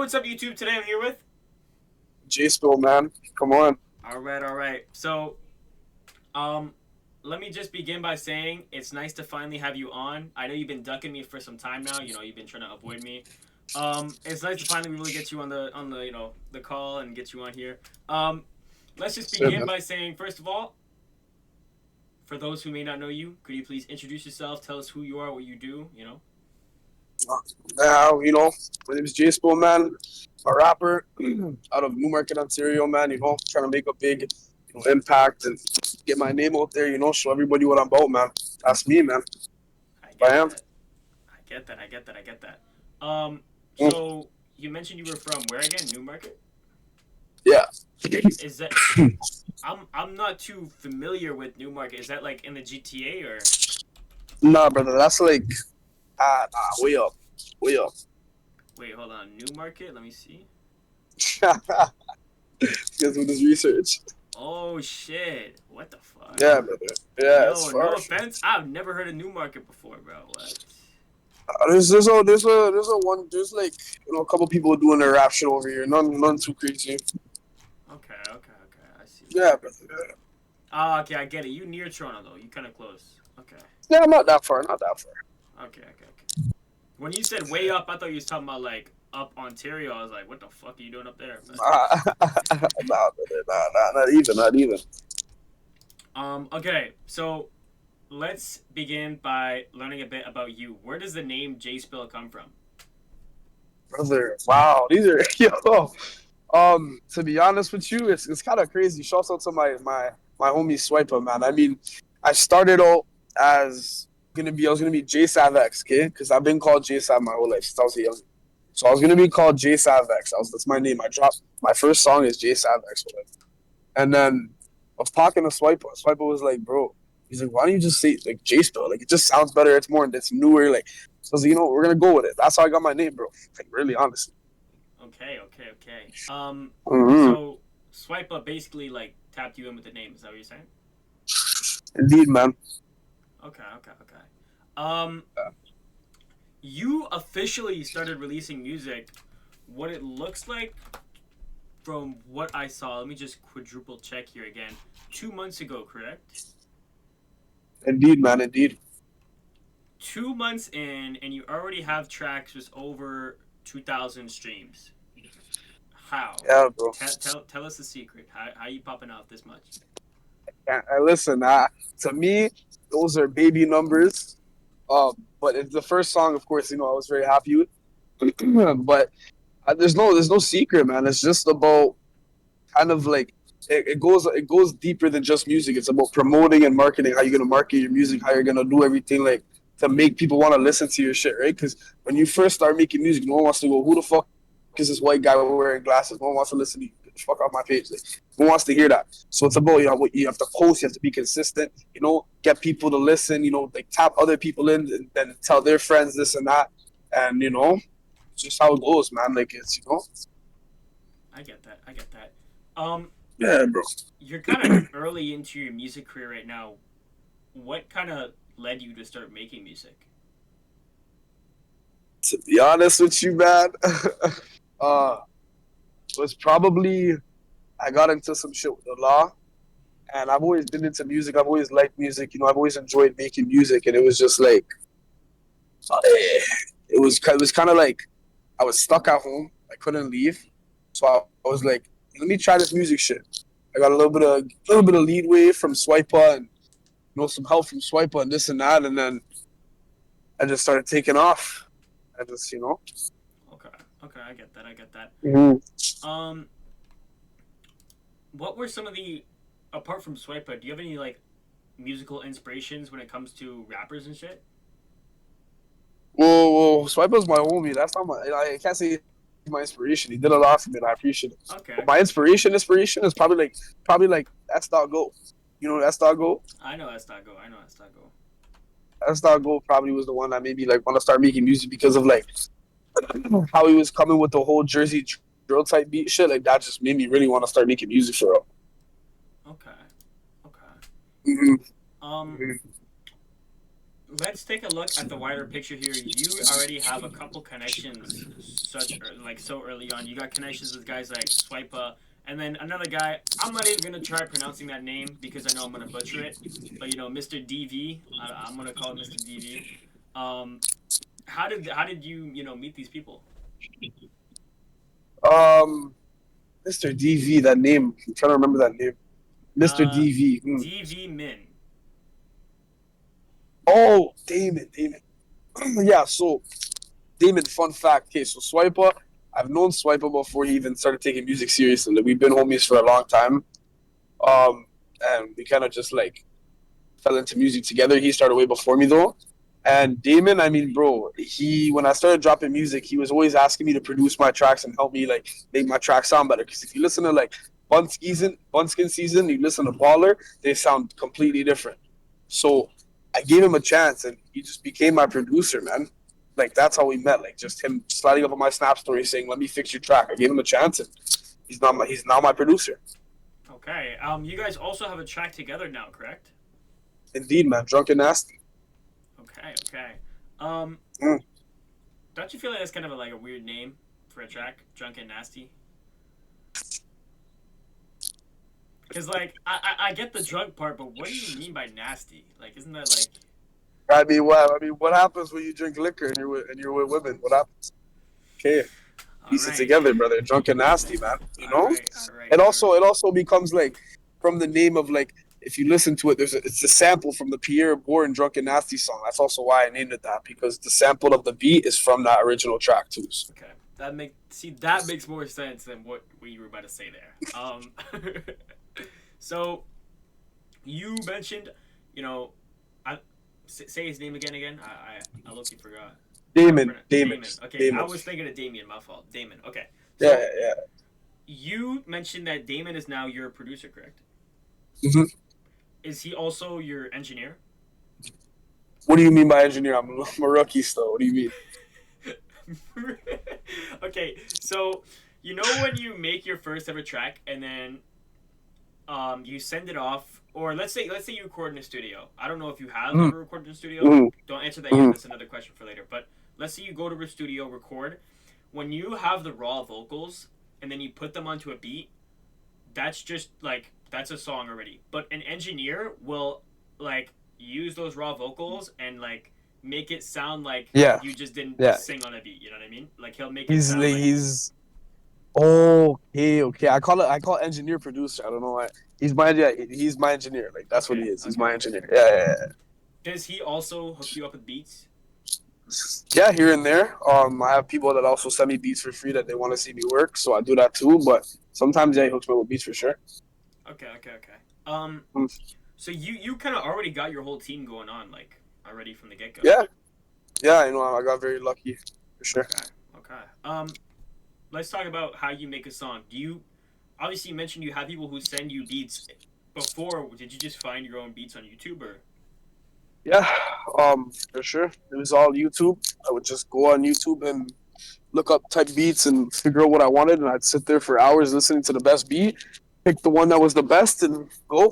what's up, YouTube? Today I'm here with. Jspill, man. Come on. All right. So, um, let me just begin by saying it's nice to finally have you on. I know you've been ducking me for some time now. You've been trying to avoid me. It's nice to finally really get you on the the call and get you on here. Um, let's just Shit, begin man. by saying first of all, for those who may not know you, could you please introduce yourself? Tell us who you are, what you do. Now, my name is Jspill, man. A rapper out of Newmarket, Ontario, man. Trying to make a big, impact and get my name out there. Show everybody what I'm about, man. That's me, man. I I get am. that. I get that. Mm, So you mentioned you were from where again? Newmarket. yeah. Is that I'm not too familiar with Newmarket. Is that like in the GTA or? Nah, brother. That's like way up, way up. Wait, hold on. Newmarket. Let me see. Guys with this research. Oh shit! What the fuck? Yeah, brother. Yeah, it's Yo, no far. offense. I've never heard of Newmarket before, bro. What? There's like a couple people doing their rap shit over here. None too crazy. Okay. I see. Yeah, brother. Ah, okay. I get it. You near Toronto though. You kind of close. Okay. Yeah, not that far. Not that far. Okay. When you said way up, I thought you was talking about like up Ontario. I was like, what the fuck are you doing up there? But Nah, brother. Nah, not even. Not even. okay. So let's begin by learning a bit about you. Where does the name Jspill come from? Brother. Wow. These are yo. To be honest with you, it's kind of crazy. Shouts out to my homie Swiper, man. I mean, I started out as I was gonna be J Savex, okay? Because I've been called J Sav my whole life since I was young. So I was gonna be called J Savex. That's my name. I dropped my first song is J Savex. And then I was talking to Swiper. Swiper was like, bro, he's like, why don't you just say like J Spill? Like it just sounds better. It's newer. Like so I was like, we're gonna go with it. That's how I got my name, bro. Like really, honestly. Okay. Mm-hmm. So Swipe Up basically like tapped you in with the name. Is that what you're saying? Indeed, man. Okay. Um, you officially started releasing music. What it looks like from what I saw. Let me just quadruple check here again. 2 months ago, correct? Indeed, man. Indeed. 2 months in, and you already have tracks with over 2,000 streams. How? Yeah, bro. Tell us the secret. How you popping off this much? Listen, to me, those are baby numbers. But it's the first song, of course, I was very happy with. But there's no secret, man. It's just about kind of like it goes deeper than just music. It's about promoting and marketing. How you're gonna market your music. How you're gonna do everything like to make people want to listen to your shit, right? Because when you first start making music, no one wants to go, "Who the fuck is this white guy wearing glasses?" No one wants to listen to you. Get the fuck off my page. Like, who wants to hear that? So it's about what you have to post. You have to be consistent. Get people to listen. Like tap other people in and then tell their friends this and that. And it's just how it goes, man. Like it's. I get that. Um, Yeah, bro. you're kind of early into your music career right now. What kind of led you to start making music? To be honest with you, man, uh, was probably I got into some shit with the law, and I've always been into music. I've always liked music. I've always enjoyed making music, and it was just like it was kind of like I was stuck at home. I couldn't leave, so I was like, let me try this music shit. I got a little bit of leadway from Swiper and some help from Swiper and this and that, and then I just started taking off. I just. Okay, I get that. Mhm. Um, what were some of the apart from Swiper? Do you have any like musical inspirations when it comes to rappers and shit? Whoa. Swiper's my homie. That's not I can't say he's my inspiration. He did a lot for me, and I appreciate it. But my Okay. inspiration is probably like that's dot go. That's dot go. I know that's not go. I know that's not go. That's dot go probably was the one that made me like want to start making music because of like how he was coming with the whole Jersey drill type beat shit. Like that just made me really want to start making music for real. Okay. Okay. Mm-hmm. Um, Mm-hmm. let's take a look at the wider picture here. You already have a couple connections, like so early on. You got connections with guys like Swipa, and then another guy. I'm not even gonna try pronouncing that name because I know I'm gonna butcher it. But Mr. DV, I'm gonna call it Mr. DV. Um, how did you meet these people? Um, Mr. DV, that name. I'm trying to remember that name. Mr. Uh, DV. DV Min. Oh, Damon, Damon. Yeah, so Damon, fun fact. Okay, so Swiper, I've known Swiper before he even started taking music seriously. Like, we've been homies for a long time. And we kind of just like fell into music together. He started way before me though. And Damon, I mean, bro, he when I started dropping music, he was always asking me to produce my tracks and help me like make my tracks sound better. Because if you listen to like Bunskin season, you listen to Baller, they sound completely different. So I gave him a chance, and he just became my producer, man. Like that's how we met. Like just him sliding up on my Snap story saying, "Let me fix your track." I gave him a chance, and he's now my producer. Okay. You guys also have a track together now, correct? Indeed, man. Drunk and nasty. Okay. Okay. Um, Mm. don't you feel like that's kind of like a weird name for a track, Drunk and Nasty? Because like I get the drunk part, but what do you mean by nasty? Like, isn't that like I mean, what happens when you drink liquor and you're with women? What happens? Okay, all piece it right, together, brother. Drunk and nasty, man. You all know. right, all right, It all also right? it also becomes like from the name of like if you listen to it, it's a sample from the Pierre Bourne Drunk and Nasty song. That's also why I named it that because the sample of the beat is from that original track too. So, Okay, that makes more sense than what you were about to say there. So you mentioned, you know, I say his name again. I low-key forgot. How to Damon, pronounce Damon, Damon. Okay, I Damon. was thinking of Damien. My fault. Damon. Okay, Yeah, so yeah. you mentioned that Damon is now your producer, correct? Hmm. Is he also your engineer? What do you mean by engineer? I'm a rookie still. What do you mean? Okay, so when you make your first ever track and then you send it off, or let's say you record in a studio. I don't know if you have Mm-hmm. ever recorded in a studio. Mm-hmm. Don't answer that yet. Mm-hmm. That's another question for later. But let's say you go to a studio, record. When you have the raw vocals and then you put them onto a beat, that's just like that's a song already. But an engineer will like use those raw vocals and like make it sound like Yeah, you just didn't yeah. sing on a beat. You know what I mean? Like he'll make it He's sound like he's okay, okay. I call it engineer producer. I don't know why. He's my engineer. Like that's what okay, he is. He's okay, my okay. engineer. Yeah, yeah, Does he also hook you up with beats? yeah. Yeah, here and there. I have people that also send me beats for free that they want to see me work, so I do that too. But sometimes yeah, he hooks me up with beats for sure. Okay, okay, okay. Um, Mm. so you kind of already got your whole team going on, like already from the get go. Yeah, yeah. I got very lucky for sure. Okay, okay. Let's talk about how you make a song. Do you obviously you mentioned you have people who send you beats before? Did you just find your own beats on YouTube or? Yeah, for sure. It was all YouTube. I would just go on YouTube and look up type beats and figure out what I wanted, and I'd sit there for hours listening to the best beat, pick the one that was the best, and go.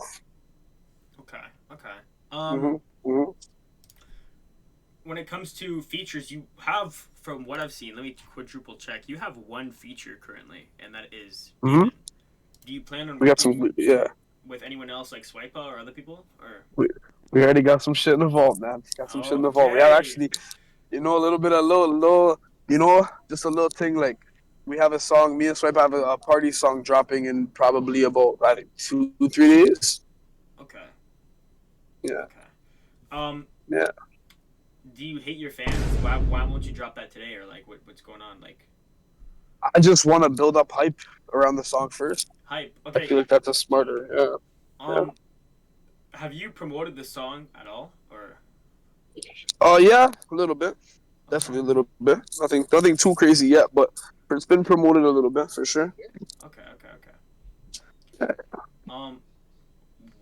Okay, okay. Um, Hmm. Hmm. when it comes to features, you have, from what I've seen, let me quadruple check. You have one feature currently, and that is Hmm. Damon. Do you plan on We got working some, yeah. with anyone else like Swipa or other people? Or We already got some shit in the vault, man. Got some shit in the vault. We have okay, actually, a little bit of little, just a little thing like we have a song. Me and Swipe have a party song dropping in probably about I think 2 3 days. okay, Yeah, okay. Um, yeah. do you hate your fans? Why won't you drop that today? Or like what's going on? Like I just want to build up hype around the song first. hype. I Okay. feel like that's a smarter. Yeah, yeah. Um, have you promoted the song at all? Or Oh yeah, a little bit. okay, Definitely a little bit. Nothing too crazy yet, but it's been promoted a little bit for sure. okay, okay, okay. Um,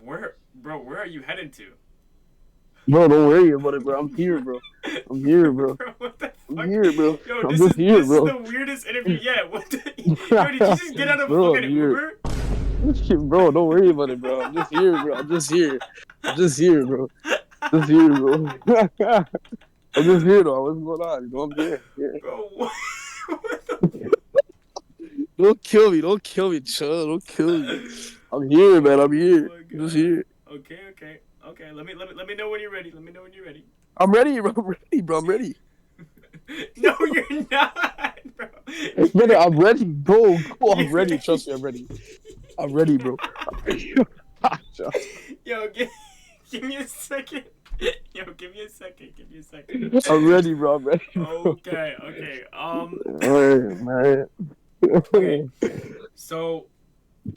where are you headed to? Bro, don't worry about it, bro. I'm here, bro. I'm here, bro. Bro, what the I'm fuck? here, bro. Yo, I'm this just is here, this is bro. the weirdest interview yet. What the? Yo, did you just get out of Bro, fucking I'm here. Uber? Bro, don't worry about it, bro. I'm just here, bro. I'm just here. I'm just here, bro. Just here, bro. I'm just here though. What's going on? You know, I'm here. Here. Bro, what? What the Don't kill me. Don't kill me, chill. Don't kill me. I'm here, man. I'm Oh here. my I'm just god. here. Okay, okay, okay. Let me know when you're ready. Let me know when you're ready. I'm ready, bro. I'm ready, bro. I'm ready. No, you're not, bro. Brother, You're I'm ready, bro. Go. I'm you're. ready. Trust me, I'm ready. I'm ready, bro. I'm ready. Trust Yo, give me a second. Yo, give me a second. Give me a second. me. I'm ready, bro. I'm ready, bro. Okay, okay. Alright, man. Okay. So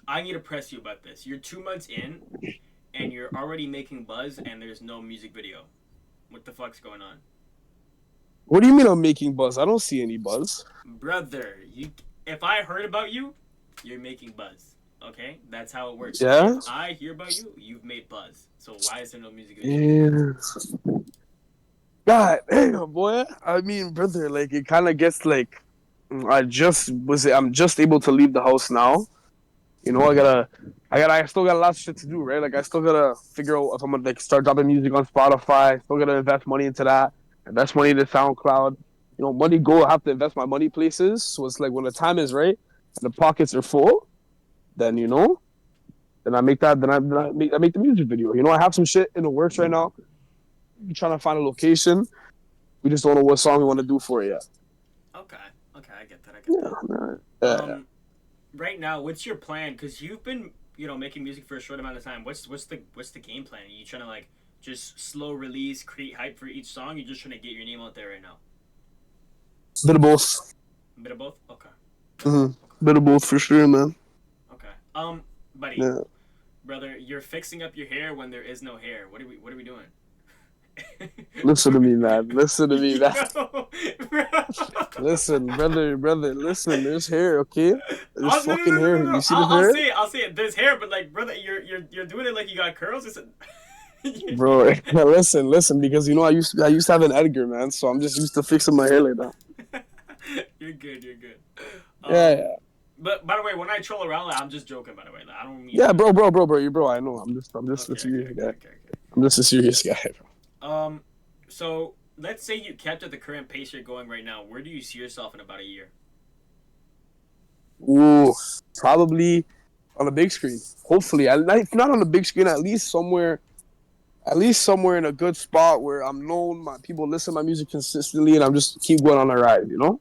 I need to press you about this. You're 2 months in, and you're already making buzz, and there's no music video. What the fuck's going on, What do you mean I'm making buzz? I don't see any buzz. brother? You, if I heard about you, you're making buzz. Okay, that's how it works. If Yeah? I hear about you, you've made buzz. So why is there no music video? Yeah. God damn, boy. I mean, brother, like it kind of gets like I'm just able to leave the house now. You know, I still got a lot of shit to do, right? Like I still gotta figure out if I'm gonna like start dropping music on Spotify. Still gotta invest money into that. Invest money into SoundCloud. You know, money go. I have to invest my money places. So it's like when the time is right and the pockets are full, then you know, then I make that. I make the music video. You know, I have some shit in the works right now. I'm trying to find a location. We just don't know what song we want to do for it yet. Okay, okay, I get that. I get Yeah, that. man. Um, right now, what's your plan? Because you've been, making music for a short amount of time. What's the game plan? Are you trying to like just slow release, create hype for each song? You're just trying to get your name out there right now. Bit of both. A bit of both. Okay. Okay. Bit of both for sure, man. Okay. Buddy, Yeah. brother, you're fixing up your hair when there is no hair. What are we doing? Listen to me, man. Listen to me, man. Yo, bro. Listen, brother, listen. There's hair, okay? There's No, no, fucking no, no, no, hair. no. You see this I'll hair? say it. I'll say it. There's hair, but like, brother, you're doing it like you got curls. It's Bro, listen, because you know I used to have an Edgar, man, so I'm just used to fixing my hair like that. You're good. You're good. Yeah, Um, yeah. but by the way, when I troll around, like, I'm just joking. By the way, like, I don't mean Yeah, to. bro, I know. I'm just a Okay, okay, serious okay, guy. okay, okay. I'm just a serious guy, So let's say you kept at the current pace you're going right now. Where do you see yourself in about a year? Ooh, probably on a big screen. Hopefully, if not on the big screen, at least somewhere in a good spot where I'm known, my people listen to my music consistently, and I'm just keep going on a ride. You know?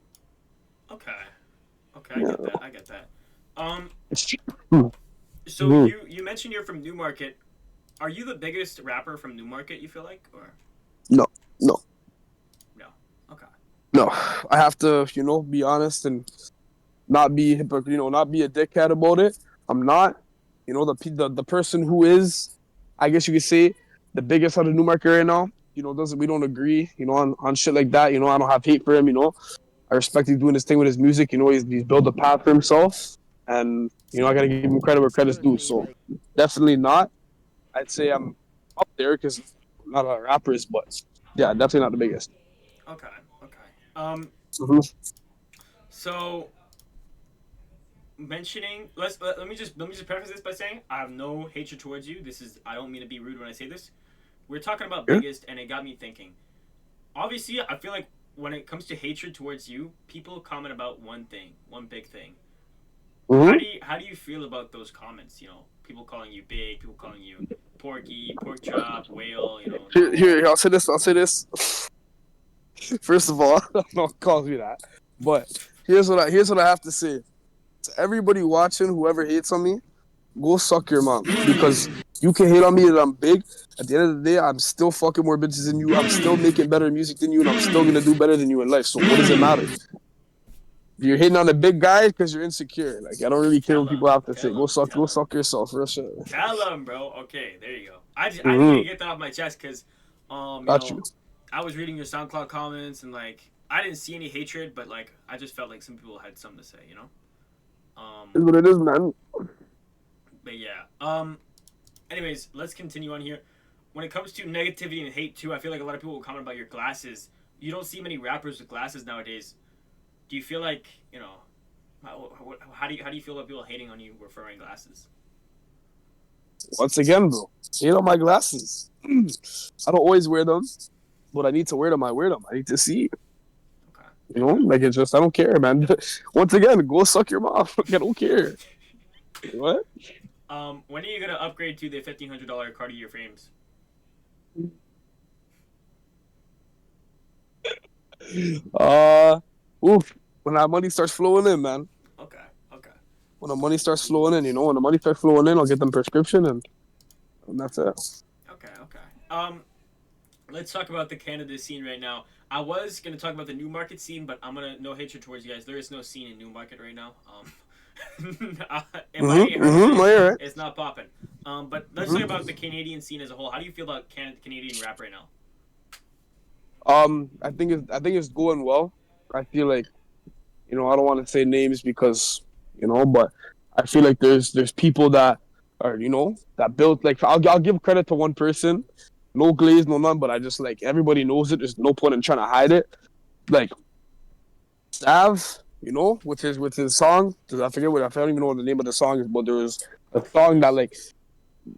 Okay, okay, I Yeah. get that. I get that. Um, Mhm. so Mhm. you mentioned you're from Newmarket. Are you the biggest rapper from Newmarket? You feel like, or No, no, no? Okay. no. I have to, be honest and not be not be a dickhead about it. I'm not. You know, the person who is, I guess you could say, the biggest out of Newmarket right now. Doesn't we don't agree. On shit like that. I don't have hate for him. I respect he's doing his thing with his music. He's built a path for himself, and I gotta give him credit where credit's due. So definitely not. I'd say I'm up there because I'm not a lot of rappers, but yeah, definitely not the biggest. Okay. Okay. Um. Mhm. So mentioning let me just preface this by saying I have no hatred towards you. This is I don't mean to be rude when I say this. We're talking about Yeah. biggest, and it got me thinking. Obviously, I feel like when it comes to hatred towards you, people comment about one thing, one big thing. How Mhm. do you feel about those comments? People calling you big, people calling you porky, pork chop, whale. Here, I'll say this. I'll say this. First of all, no one calls me that. But here's what I have to say. To everybody watching, whoever hates on me, go suck your mom. Because you can hate on me that I'm big. At the end of the day, I'm still fucking more bitches than you. I'm still making better music than you, and I'm still gonna do better than you in life. So what does it matter? You're hitting on a big guy because you're insecure. Like I don't really care what Tell him, people have to say. tell him, Go tell him, suck yourself, real shit. tell him, bro. Okay, there you go. I needed to Mm-hmm. get that off my chest because, Got you. I was reading your SoundCloud comments and like I didn't see any hatred, but like I just felt like some people had something to say. Is what it is, man. But yeah. Anyways, let's continue on here. When it comes to negativity and hate too, I feel like a lot of people will comment about your glasses. You don't see many rappers with glasses nowadays. Do you feel like how do you feel about people hating on you for wearing glasses? Once again, bro, you know my glasses. I don't always wear them, but I need to wear them. I wear them. I need to see. Okay. You know, Okay. like it's just I don't care, man. Once again, go suck your mom. I don't care. What? When are you gonna upgrade to the $1,500 Cartier frames? Uh, oof. When that money starts flowing in, man. Okay. Okay. When the money starts flowing in, when the money starts flowing in, I'll get them prescription and that's it. Okay. Okay. Let's talk about the Canada scene right now. I was gonna talk about the Newmarket scene, but I'm gonna no hatred towards you guys. There is no scene in Newmarket right now. If I ain't heard of it, No, you're right. it's not popping. But let's talk about Mm-hmm. the Canadian scene as a whole. How do you feel about Canadian rap right now? I think it's going well. I feel like I don't want to say names because but I feel like there's people that are that built like I'll give credit to one person, no glaze, no none, but I just like everybody knows it. There's no point in trying to hide it. Like Sav, with his song. I forget what I don't even know what the name of the song is, but there was a song that like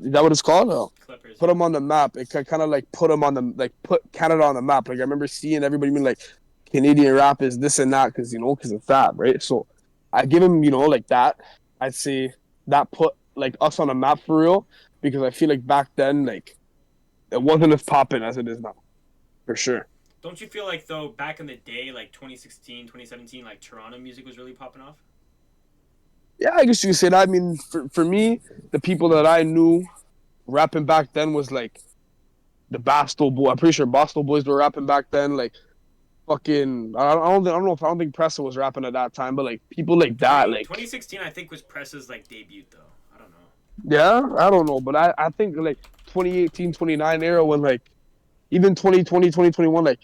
is that what it's called? Oh, Clippers, put yeah. them on the map. It kind of like put them on the like put Canada on the map. Like I remember seeing everybody being like Canadian rap is this and that because it's that right. So I give him like that. I'd say that put like us on the map for real because I feel like back then like it wasn't as popping as it is now for sure. Don't you feel like though back in the day, like 2016, 2017, like Toronto music was really popping off? Yeah, I guess you could say that. I mean, for me, the people that I knew rapping back then was like the Boston boy. I'm pretty sure Boston boys were rapping back then. Like fucking I don't think Pressa was rapping at that time, but like people like that, 20, like 2016, I think was Press's like debut though. I don't know. yeah, I don't know, but I think like 2018, 29 era when like even 2020, 2021, like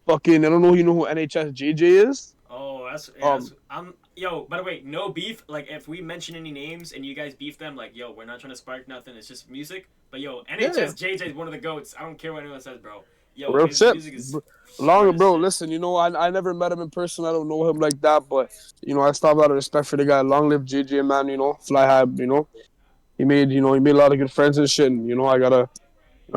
fucking I don't know, you know who NHS JJ is? Oh, that's yeah. Um, That's, I'm yo. By the way, no beef. Like if we mention any names and you guys beef them, like yo, we're not trying to spark nothing. It's just music. But yo, yeah, NHS JJ is one of the goats. I don't care what anyone says, bro. Yo, real his shit. music is smart Long as bro, shit. listen, I never met him in person. I don't know him like that, but I still have a lot of respect for the guy. Long live JJ, man. Fly high. He made a lot of good friends and shit. And I gotta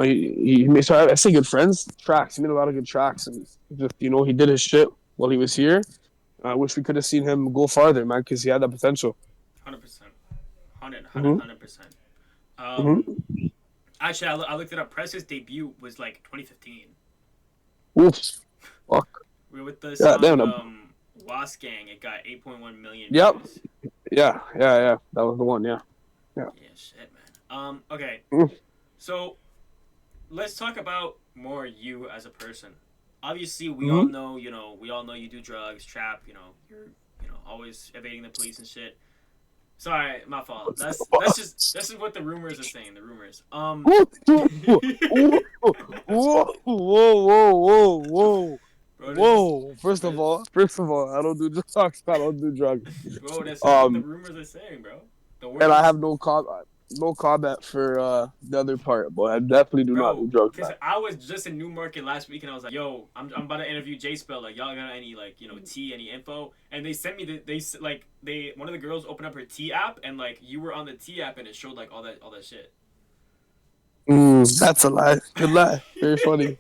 he made, so I say good friends tracks. He made a lot of good tracks, and just he did his shit while he was here. I wish we could have seen him go farther, man, because he had that potential. 100%. 100, Mm-hmm. 100%. Um, Mm-hmm. actually, I looked it up. Press's debut was like 2015. Oof. Fuck. We were with the Yeah. song Damn. Was Gang. It got 8.1 million Yep. views. Yeah. Yeah. Yeah. That was the one. Yeah. Yeah. Yeah, shit, man. Okay. Mm-hmm. So let's talk about more you as a person. Obviously, we all Mm-hmm. know, we all know you do drugs, trap, you're, always evading the police and shit. Sorry, my fault. That's just what the rumors are saying. The rumors. Whoa, whoa, whoa, whoa, whoa, Bro, this is, whoa. First of all, I don't do drugs. I don't do drugs. bro. That's just what the Um, rumors are saying, bro. The and I words, have no comment for the other part, but I definitely do not do bro. drugs, Cause I was just in Newmarket last week and I was like, yo, I'm about to interview Jspill. Like, y'all got any like tea, any info? And they sent me they one of the girls opened up her tea app and like you were on the tea app and it showed like all that shit. That's a lie. Good lie. Very funny.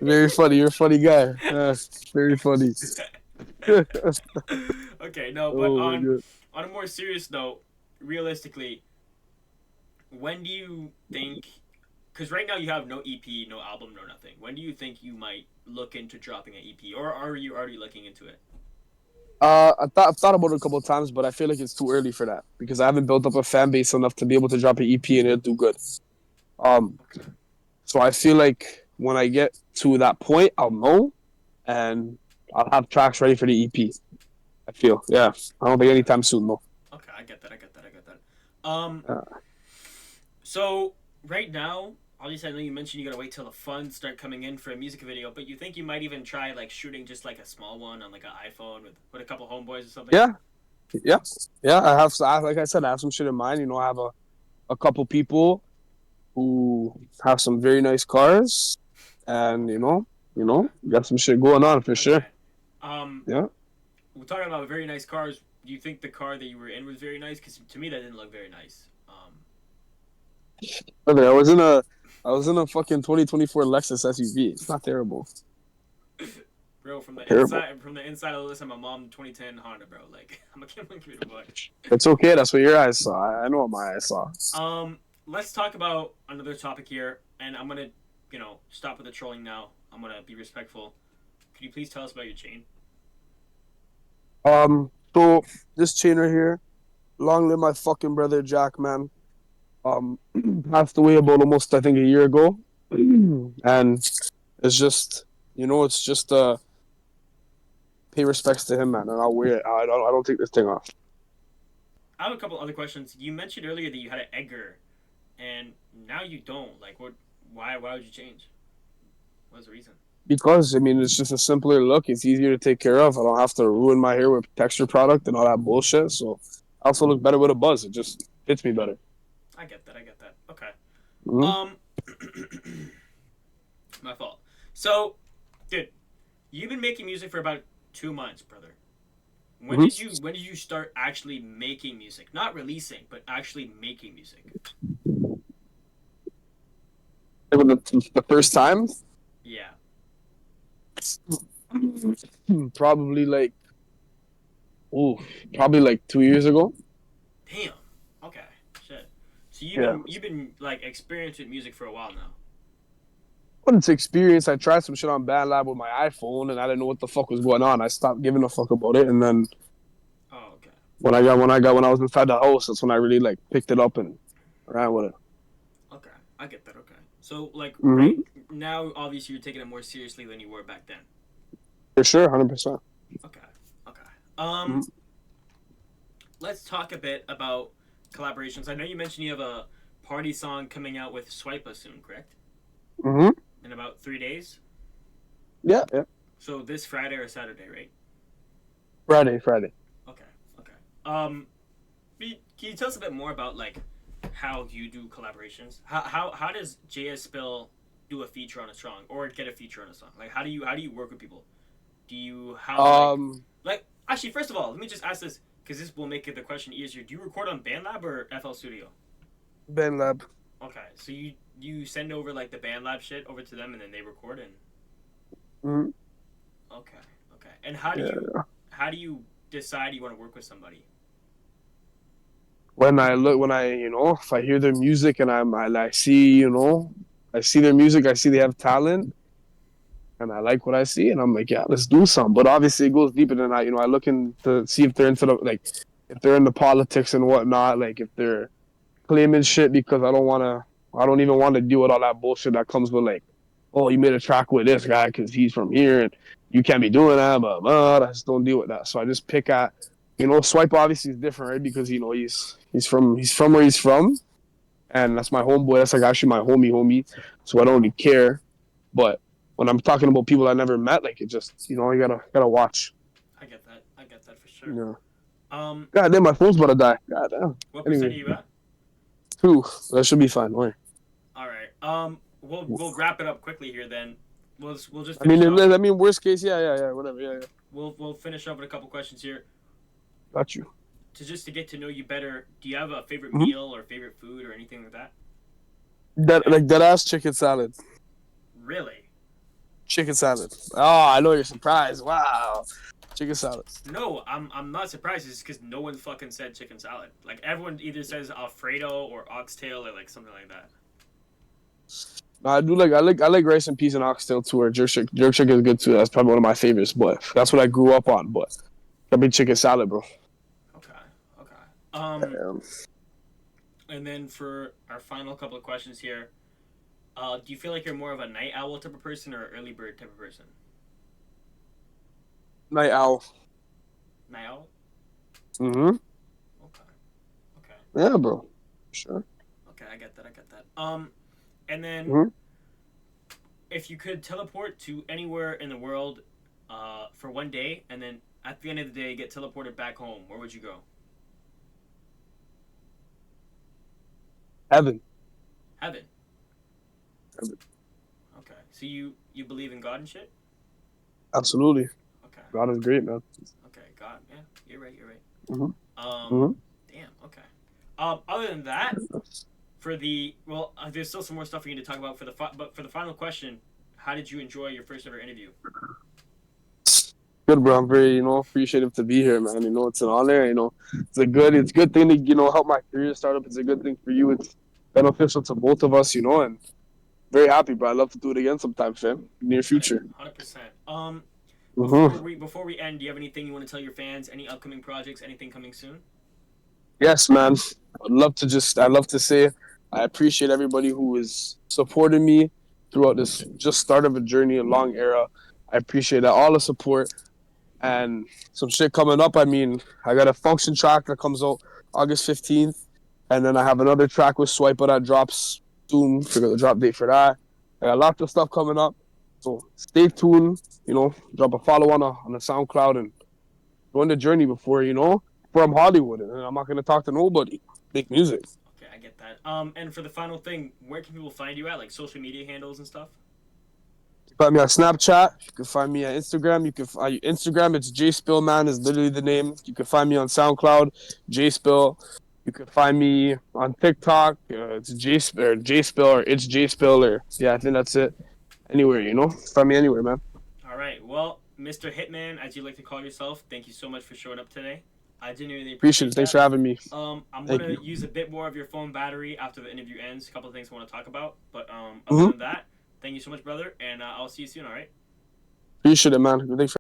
Very funny. You're a funny guy. Very funny. Okay, no, but Oh my god. on a more serious note, realistically, when do you think? Because right now you have no EP, no album, no nothing. When do you think you might look into dropping an EP, or are you already looking into it? I've thought about it a couple of times, but I feel like it's too early for that because I haven't built up a fan base enough to be able to drop an EP and it'll do good. Um, Okay, so I feel like when I get to that point, I'll know and I'll have tracks ready for the EP. I feel, yeah. I don't think okay, anytime soon though. okay. I get that. I get that. I get that. Uh, So right now, obviously, I know you mentioned you gotta wait till the funds start coming in for a music video, but you think you might even try like shooting just like a small one on like an iPhone with a couple homeboys or something? yeah, yeah, yeah. Like I said, I have some shit in mind. I have a couple people who have some very nice cars, and Okay, got some shit going on for sure. okay. Um, Yeah. we're talking about very nice cars. Do you think the car that you were in was very nice? Because to me, that didn't look very nice. Brother, I was in a fucking 2024 Lexus SUV. It's not terrible. Bro, Terrible. from the inside of this, I'm a mom 2010 Honda, bro. Like, I'm gonna give it a buck. It's okay. That's what your eyes saw. I know what my eyes saw. Let's talk about another topic here, and I'm gonna, stop with the trolling now. I'm gonna be respectful. Could you please tell us about your chain? So this chain right here, long live my fucking brother Jack, man. Um, passed away about almost I think a year ago, and it's just it's just pay respects to him, man. And I'll wear it. I don't take this thing off I have a couple other questions. You mentioned earlier that you had an Edgar, and now you don't. Like, what? Why? Why would you change? What's the reason? because I mean it's just a simpler look. It's easier to take care of. I don't have to ruin my hair with texture product and all that bullshit. So I also look better with a buzz. It just fits me better. I get that. I get that. Okay. Mm-hmm. Um, my fault. So, dude, you've been making music for about 2 months, brother. Mm-hmm. When did you start actually making music? Not releasing, but actually making music. The first time, Yeah. probably like oh, probably like 2 years ago. Damn. Okay. Shit. So Yeah. you've been like experienced with music for a while now. It's experience. I tried some shit on BandLab with my iPhone, and I didn't know what the fuck was going on. I stopped giving a fuck about it, and then Oh, okay. when I was inside the house, that's when I really like picked it up and ran with it. Okay. I get that. Okay. So like right Mm-hmm. now, obviously you're taking it more seriously than you were back then. For sure, 100%. Okay. Okay. Um, let's talk a bit about collaborations. I know you mentioned you have a party song coming out with Swipa soon, correct? Mm-hmm. In about 3 days. Yeah, yeah. So this Friday or Saturday, right? Friday, Friday. Okay. Okay. Um, can you tell us a bit more about like how you do collaborations? How does Jspill do a feature on a song or get a feature on a song? Like how do you work with people? Do you have Um, like actually first of all, let me just ask this because this will make it the question easier. Do you record on BandLab or FL Studio? BandLab. Okay, so you send over like the BandLab shit over to them and then they record and Mm-hmm. okay, okay. And Yeah. how do you decide you want to work with somebody? When I if I hear their music and I see I see their music, I see they have talent, and I like what I see, and I'm like, yeah, let's do something. But obviously, it goes deeper than that. I look into see if they're into the like, if they're into politics and whatnot, like if they're claiming shit because I don't even want to deal with all that bullshit that comes with like, oh, you made a track with this guy because he's from here and you can't be doing that, but I just don't deal with that. So I just pick at, Swipe obviously is different, right? Because he's from where he's from, and that's my homeboy. That's like actually my homie. So I don't really care. But when I'm talking about people I never met, like it just you gotta watch. I get that. I get that for You sure. know. Um, God damn, my phone's about to die. God damn. what percent Anyway, are you at? two. That should be fine. Don't All right. We'll wrap it up quickly here then. We'll just I mean, finish off. worst case, yeah, whatever, yeah. We'll finish up with a couple questions here Got you. to get to know you better. Do you have a favorite Mm-hmm. meal or favorite food or anything like that? That like that ass chicken salad. Really? Chicken salad. Oh, I know you're surprised. Wow, chicken salad. No, I'm not surprised. It's because no one fucking said chicken salad. Like everyone either says Alfredo or oxtail or like something like that. No, I like rice and peas and oxtail too, or jerk chicken. Jerk chicken is good too. That's probably one of my favorites, but that's what I grew up on. But I mean chicken salad, bro. Okay. Okay. Um, And then for our final couple of questions here, do you feel like you're more of a night owl type of person or early bird type of person? Night owl. Night owl. Mm-hmm. Okay. Okay. Yeah, bro. Sure. Okay. I get that. I get that. And then Mm-hmm. if you could teleport to anywhere in the world, for one day, and then at the end of the day get teleported back home, where would you go? Heaven. Heaven. Heaven. Okay. So you believe in God and shit? Absolutely. Okay. God is great, man. Okay. God. Yeah. You're right. You're right. Mm-hmm. Um. Mm-hmm. Damn. Okay. Other than that, For the well, there's still some more stuff we need to talk about for but for the final question, how did you enjoy your first ever interview? Good, bro. I'm very, appreciative to be here, man. It's an honor. It's a good thing to, help my career start up. It's a good thing for you. It's beneficial to both of us, and very happy, bro. I'd love to do it again sometime, fam. Near future. 100%. Mm-hmm. Before we end, do you have anything you want to tell your fans? Any upcoming projects? Anything coming soon? Yes, man. I'd love to say I appreciate everybody who is supporting me throughout this just start of a journey, a long era. I appreciate that, all the support and some shit coming up. I mean, I got a function track that comes out August 15th, and then I have another track with Swiper that drops soon. Figure the drop date for that. I got lots of stuff coming up, so stay tuned. Drop a follow on the SoundCloud and go on the journey before I'm Hollywood, and I'm not gonna talk to nobody. Make music. Okay, I get that. And for the final thing, where can people find you at? Like social media handles and stuff? Find me on Snapchat. You can find me on Instagram. You can find Instagram. It's Jspill, man. Is literally the name. You can find me on SoundCloud, Jspill. You can find me on TikTok. It's Jspill or it's Jspill or yeah, I think that's it. Anywhere, find me anywhere, man. All right. Well, Mr. Hitman, as you like to call yourself, thank you so much for showing up today. I genuinely Appreciate appreciate it. Thanks that. for having me. I'm Thank gonna you. use a bit more of your phone battery after the interview ends. A couple of things I want to talk about, but other Mm-hmm. than that, thank you so much, brother, and I'll see you soon. All right. Appreciate it, man. Thanks for